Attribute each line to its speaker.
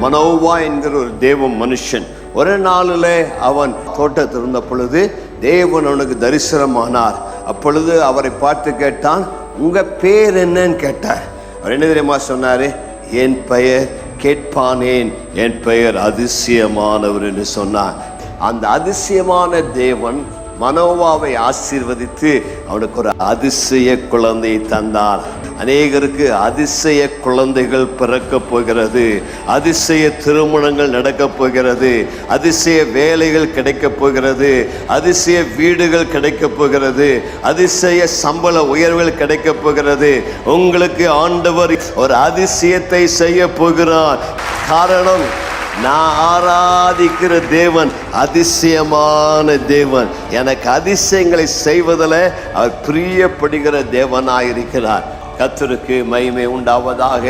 Speaker 1: Manoah என்கிற ஒரு தேவ மனுஷன். ஒரு நாளில் அவன் தோட்டத்தில் இருந்த பொழுது தேவன் அவனுக்கு தரிசனமானார். அப்பொழுது அவரை பார்த்து கேட்டான், உங்க பேர் என்னன்னு கேட்டார். அவர் என்ன தெரியுமா சொன்னாரு? என் பெயர் கேட்பானேன், என் பெயர் அதிசயமானவர் என்று சொன்னார். அந்த அதிசயமான தேவன் மனோவாவை ஆசீர்வதித்து அவனுக்கு ஒரு அதிசய குழந்தையை தந்தார். அநேகருக்கு அதிசய குழந்தைகள் பிறக்க போகிறது, அதிசய திருமணங்கள் நடக்க போகிறது, அதிசய வேலைகள் கிடைக்க போகிறது, அதிசய வீடுகள் கிடைக்க போகிறது, அதிசய சம்பள உயர்வுகள் கிடைக்க போகிறது. உங்களுக்கு ஆண்டவர் ஒரு அதிசயத்தை செய்ய போகிறார். காரணம், நான் ஆராதிக்கிற தேவன் அதிசயமான தேவன். எனக்கு அதிசயங்களை செய்வதில் அவர் பிரியப்படுகிற தேவனாயிருக்கிறார். கர்த்தருக்கு மகிமை உண்டாவதாக.